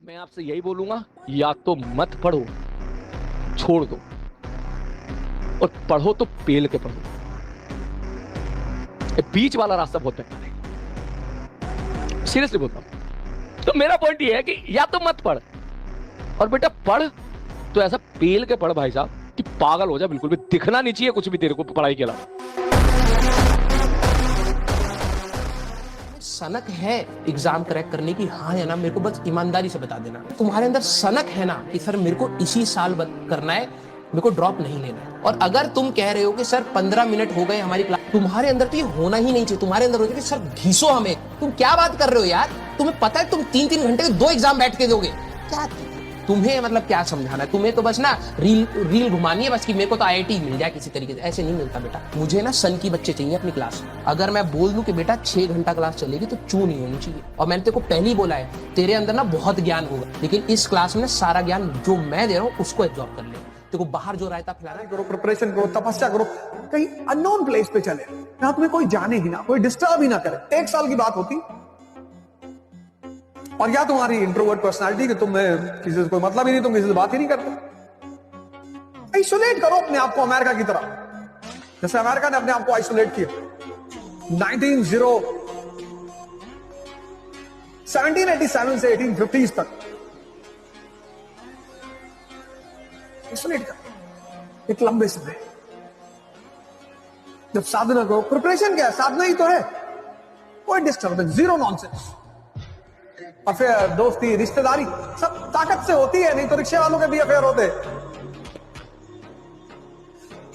मैं आपसे यही बोलूंगा, या तो मत पढ़ो, छोड़ दो, और पढ़ो तो पेल के पढ़ो। बीच वाला रास्ता बहुत बेकार है, सीरियसली बोलता हूं। तो मेरा पॉइंट ये है कि या तो मत पढ़, और बेटा पढ़ तो ऐसा पेल के पढ़ भाई साहब कि पागल हो जाए, बिल्कुल भी दिखना नहीं चाहिए कुछ भी तेरे को पढ़ाई के अलावा। सनक है एग्जाम क्रैक करने की, हाँ या ना, मेरे को बस ईमानदारी से बता देना। तुम्हारे अंदर सनक है ना कि सर मेरे को इसी साल करना है, मेरे को ड्रॉप नहीं लेना है। और अगर तुम कह रहे हो कि सर 15 मिनट हो गए हमारी क्लास, तुम्हारे अंदर तो ये होना ही नहीं चाहिए। तुम्हारे अंदर होता है कि सर घिसो हमें। तुम क्या बात कर रहे हो यार? तुम्हें पता है तुम 3-3 घंटे के 2 एग्जाम बैठ के दोगे क्या? तुम्हें मतलब क्या समझाना है? तुम्हें तो बस ना रील घुमानी है बस कि मेरे को तो आईआईटी मिल जाए किसी तरीके से। ऐसे नहीं मिलता बेटा। मुझे ना सन की बच्चे चाहिए अपनी क्लास। अगर मैं बोल दूं कि बेटा 6 घंटा क्लास चलेगी तो चू नहीं होनी चाहिए। और मैंने तेरे को पहले ही बोला है, तेरे अंदर ना बहुत ज्ञान होगा, लेकिन इस क्लास में सारा ज्ञान जो मैं दे रहा हूँ उसको एब्जॉर्ब कर ले। तेरे को बाहर जो रायता खिलाना करो, प्रिपरेशन करो, तपस्या करो, कहीं अननोन प्लेस पे चले, ना तुम्हें कोई जाने ही ना, कोई डिस्टर्ब ही ना करे। 1 साल की बात होती। और या तुम्हारी इंट्रोवर्ट पर्सनालिटी कि तुम्हें किसी से कोई मतलब ही नहीं, तुम किसी से बात ही नहीं करते। आइसोलेट करो अपने आप को अमेरिका की तरह, जैसे अमेरिका ने अपने आप को आइसोलेट किया 1787 से 1850s तक। आइसोलेट कर एक लंबे समय। जब साधना करो, प्रिपरेशन क्या है? साधना ही तो है। कोई डिस्टर्बेंस, जीरो नॉनसेंस। अफेयर, दोस्ती, रिश्तेदारी सब ताकत से होती है, नहीं तो रिक्शे वालों के भी अफेयर होते।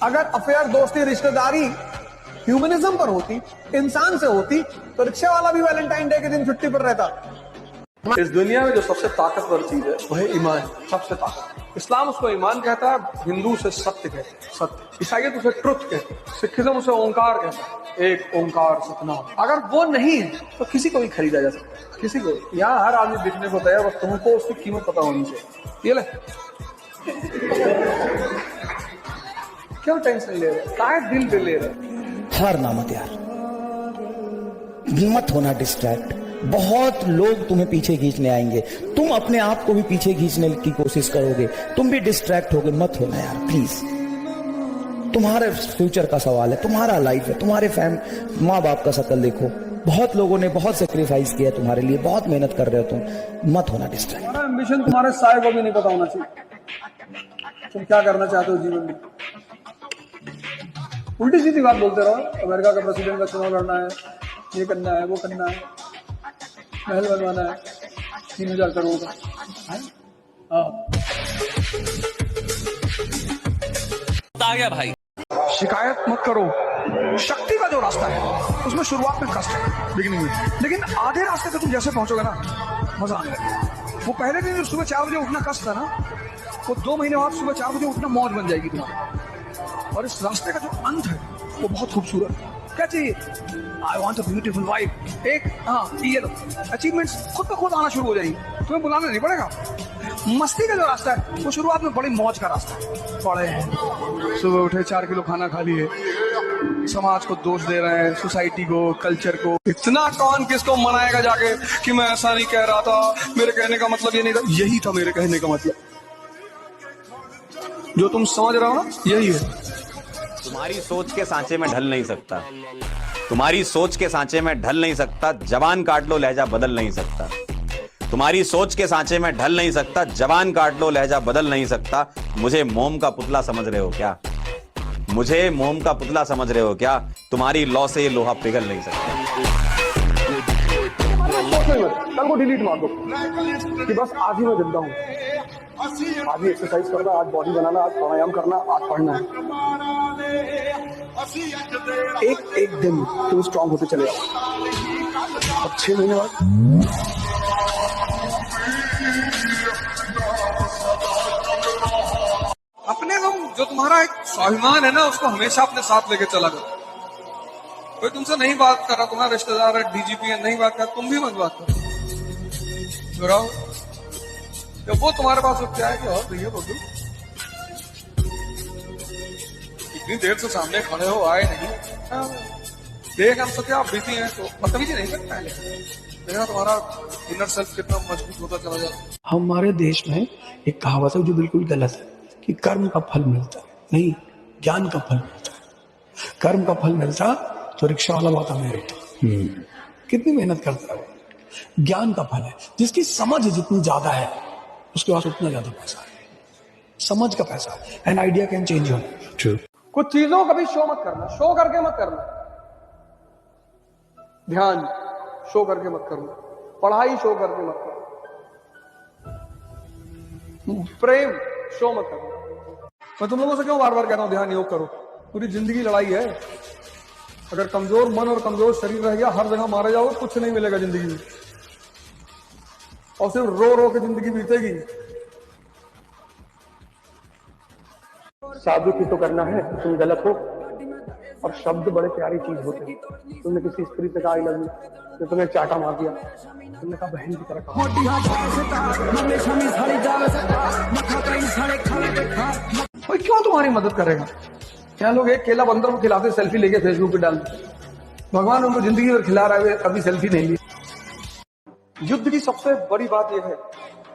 अगर अफेयर, दोस्ती, रिश्तेदारी ह्यूमनिज्म पर होती, इंसान से होती, तो रिक्शे वाला भी वैलेंटाइन डे के दिन छुट्टी पर रहता। इस दुनिया में जो सबसे ताकतवर चीज है वो है ईमान। सबसे ताकत। इस्लाम उसको ईमान कहता है, हिंदू से सत्य कहते हैं, सत्य। ईसाईयत उसे ट्रुथ कहते हैं, सिखिज्म उसे ओंकार कहता है, एक ओंकार सतनाम। अगर वो नहीं है तो किसी को भी खरीदा जा सकता है, किसी को। यहाँ हर आदमी दिखने को तैयार, बस तुमको उसकी कीमत पता होनी चाहिए। ये ले क्यों टेंशन ले रहे, काय दिल पे ले रहे? हार ना मत यार, मत होना डिस्ट्रैक्ट। बहुत लोग तुम्हें पीछे खींचने आएंगे, तुम अपने आप को भी पीछे खींचने की कोशिश करोगे, तुम भी डिस्ट्रैक्ट होगे। मत होना यार प्लीज। तुम्हारे फ्यूचर का सवाल है, तुम्हारा लाइफ है, तुम्हारे माँ बाप का शक्ल देखो। बहुत लोगों ने बहुत सेक्रीफाइस किया तुम्हारे लिए, बहुत मेहनत कर रहे हो तुम। मत होना डिस्ट्रैक्ट। तुम्हारा एम्बिशन तुम्हारे साय को भी नहीं पता होना चाहिए तुम क्या करना चाहते हो जीवन में। उल्टी सीधी बात बोलते रहो, अमेरिका का प्रेसिडेंट का चुनाव लड़ना है, ये करना है, वो करना है, महल बनवाना है 3000 करोड़ का। आ गया भाई। शिकायत मत करो। शक्ति का जो रास्ता है उसमें शुरुआत में कष्ट है, बिगिनिंग में, लेकिन आधे रास्ते पे तुम जैसे पहुंचोगे ना, मजा आने लगेगा। वो पहले दिन सुबह 4 बजे उठना कष्ट था ना, वो 2 महीने बाद सुबह 4 बजे उठना मौज बन जाएगी तुम्हारी। और इस रास्ते का जो अंत है वो बहुत खूबसूरत है। क्या चाहिए? I want a beautiful wife. एक ये लो, अचीवमेंट्स खुद ब खुद आना शुरू हो जाएगी, तुम्हें बुलाना नहीं पड़ेगा। मस्ती का जो रास्ता है वो शुरुआत में बड़ी मौज का रास्ता है। पढ़े हैं, सुबह उठे 4 किलो खाना खा लिए, समाज को दोष दे रहे हैं, सोसाइटी को, कल्चर को। इतना कौन किसको मनाएगा जाके कि मैं ऐसा नहीं कह रहा था, मेरे कहने का मतलब ये नहीं था। यही था मेरे कहने का मतलब, जो तुम समझ रहे हो ना, यही है। तुम्हारी सोच के सांचे में ढल नहीं सकता, तुम्हारी सोच के सांचे में ढल नहीं सकता। जवान काट लो लहजा बदल नहीं सकता, तुम्हारी सोच के सांचे में ढल नहीं सकता। जवान काट लो लहजा बदल नहीं सकता। मुझे मोम का पुतला समझ रहे हो क्या? मुझे मोम का पुतला समझ रहे हो क्या? तुम्हारी लौ से लोहा पिघल नहीं सकता। कल को डिलीट मार दो कि बस आज ही मैं जिंदा हूँ, आज ही एक्सरसाइज करना, आज बॉडी बनाना, आज प्राणायाम करना, आज पढ़ना है। एक दिन तुम स्ट्रांग होते चले जाओ, और 6 महीने बाद अपने जो तुम्हारा एक स्वाभिमान है ना, उसको हमेशा अपने साथ लेके चला करो। कोई तुमसे नहीं बात कर रहा, तुम्हारा रिश्तेदार है, डीजीपी है, नहीं बात कर, तुम भी मत बात करो। जब वो तुम्हारे पास उठ जाए कि और भैया बोलू, इतनी देर से सामने खड़े हो, आए नहीं, देख हम तो क्या बिजी हैं, तो बदतमीजी नहीं करता है। देखना तुम्हारा इनर सेल्फ कितना मजबूत होता चला जाता है। हमारे देश में एक कहावत है जो बिल्कुल गलत है कि कर्म का फल मिलता है, नहीं, ज्ञान का फल मिलता है। कर्म का फल मिलता तो रिक्शा वाला बहुत अमीर होता, कितनी मेहनत करता है वो। ज्ञान का फल है, जिसकी समझ जितनी ज्यादा है उसके पास उतना ज्यादा पैसा है। समझ का पैसा, an idea can change your life. कुछ चीजों का भी शो मत करना, शो करके मत करना। ध्यान शो करके मत करना, पढ़ाई शो करके मत करना, प्रेम शो मत करना। मैं तुम लोगों से क्यों बार बार कहता हूं ध्यान योग करो? पूरी जिंदगी लड़ाई है। अगर कमजोर मन और कमजोर शरीर रह गया, हर जगह मारे जाओगे, कुछ नहीं मिलेगा जिंदगी में, और सिर्फ रो रो के जिंदगी बीतेगी। साधु की तो करना है, तुम गलत हो। और शब्द बड़े प्यारी चीज होते हैं। तुमने किसी स्त्री से कहा आई लव यू, तो तुम्हें चाटा मार दिया, तुमने कहा बहन की तरह कहा। कोई क्यों तुम्हारी मदद करेगा? क्या लोग एक केला बंदर को खिलाते सेल्फी लेके फेसबुक पे डाल देते, भगवान उनको जिंदगी भर खिला रहा है, अभी सेल्फी नहीं ली। युद्ध की सबसे बड़ी बात यह है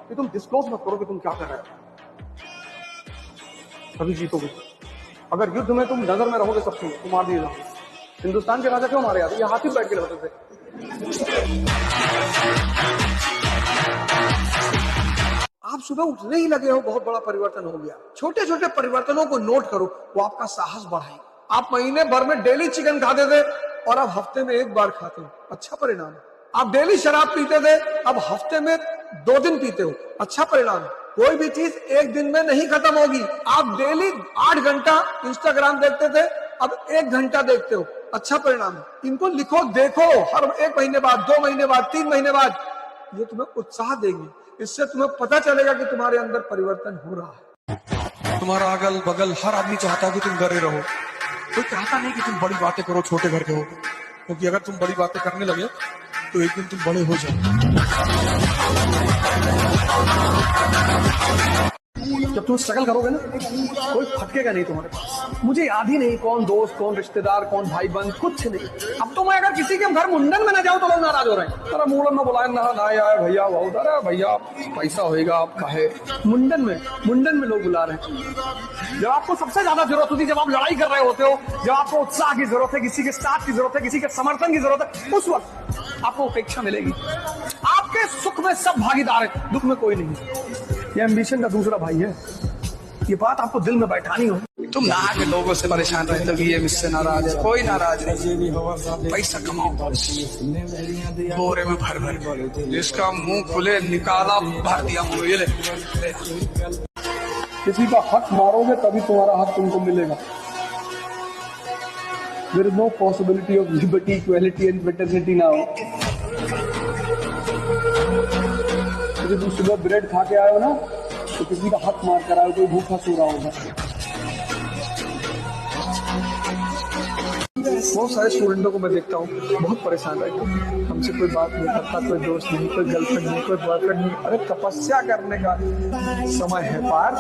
कि तुम डिस्क्लोज मत करो कि तुम क्या कर रहे हो, तभी जीतोगे। अगर युद्ध में तुम नजर में रहोगे सबको, तुम मार दिए जाओगे। हिंदुस्तान के राजा क्यों मारे जाते? ये हाथी बैठ के लड़ते थे। आप सुबह उठने ही लगे हो, बहुत बड़ा परिवर्तन हो गया। छोटे छोटे परिवर्तनों को नोट करो, वो आपका साहस बढ़ाएंगे। आप महीने भर में डेली चिकन खाते थे और अब हफ्ते में एक बार खाते हो, अच्छा परिणाम। आप डेली शराब पीते थे, अब हफ्ते में 2 दिन पीते हो, अच्छा परिणाम। कोई भी चीज एक दिन में नहीं खत्म होगी। आप डेली 8 घंटा इंस्टाग्राम देखते थे, अब 1 घंटा देखते हो, अच्छा परिणाम। इनको लिखो, देखो, हर 1 महीने बाद, 2 महीने बाद, 3 महीने बाद, ये तुम्हें उत्साह देंगे। इससे तुम्हें पता चलेगा कि तुम्हारे अंदर परिवर्तन हो रहा है। तुम्हारा अगल बगल हर आदमी चाहता है कि तुम घरे रहो, कोई चाहता नहीं कि तुम बड़ी बातें करो छोटे घर के हो, क्योंकि अगर तुम बड़ी बातें करने लगे तो एक दिन तुम बड़े हो जाओ। जब तुम स्ट्रगल करोगे ना, कोई फटकेगा नहीं तुम्हारे पास। मुझे याद ही नहीं कौन दोस्त, कौन रिश्तेदार, कौन भाई बंद, कुछ नहीं। अब तो मैं अगर किसी के घर मुंडन में ना जाऊं तो लोग नाराज हो रहे हैं। अरे मुंडन में बुलाए ना आए भैया, बहुत अरे भैया पैसा होएगा आपका है। मुंडन में लोग बुला रहे हैं। जब आपको सबसे ज्यादा जरूरत होती है, जब आप लड़ाई कर रहे होते हो, जब आपको उत्साह की जरूरत है, किसी के साथ की जरूरत है, किसी के समर्थन की जरूरत है, उस वक्त आपको उपेक्षा मिलेगी। आपके सुख में सब भागीदार है, दुख में कोई नहीं। ये एम्बिशन का दूसरा भाई है। ये बात आपको दिल में बैठानी हो। तुम ना के लोगों से परेशान रहते हो कि ये मुझसे नाराज है, कोई नाराज नहीं। पैसा कमाओ, बोरे में भर भर, जिसका मुंह खुले निकाला भर दिया मुंह। ये ले, किसी का हक मारोगे तभी तुम्हारा हक तुमको मिलेगा। There is no possibility of liberty, equality and fraternity now. यदि तुम सुबह ब्रेड खा के आए हो ना, तो किसी का हक मार कर आए हो, कोई भूखा सो रहा होगा। बहुत सारे स्टूडेंटों को मैं देखता हूँ, बहुत परेशान रहते हैं, हमसे कोई बात नहीं करता, कोई दोस्त नहीं, कोई गर्लफ्रेंड नहीं, कोई बॉयफ्रेंड नहीं। अरे तपस्या करने का समय है पार।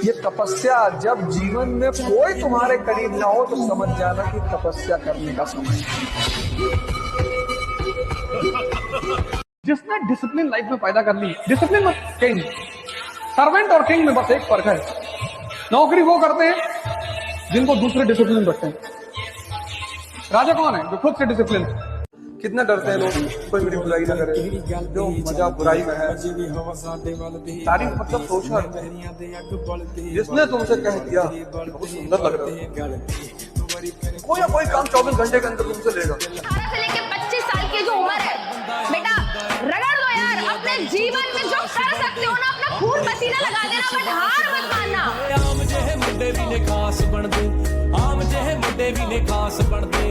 ये तपस्या, जब जीवन में कोई तुम्हारे करीब ना हो तो समझ जाना कि तपस्या करने का समय है। जिसने डिसिप्लिन लाइफ में पैदा कर ली, डिसिप्लिन में किंग, सर्वेंट और किंग में बस एक फर्क है। नौकरी वो करते हैं जिनको दूसरे डिसिप्लिन रखते हैं। राजा कौन है? जो खुद से डिसिप्लिन। कितना डरते हैं लोग कोई मेरी बुराई ना करे, जो मजा बुराई में है। तारीफ मतलब सोचना। जिसने तुमसे कह दिया बहुत सुंदर लग रहा है, कोई या कोई काम 24 घंटे के अंदर तुमसे लेगा। 18 से लेके 25 साल की जो उम्र है, बेटा रगड़ दो यार। अपने जीवन में जो कर सकते हो ना, अपना खून पसीना लगा देना, बट हार मत मानना। आम जेहे मुंडे भी ने खास बन दे, आम जेहे मुंडे भी ने खास बन दे।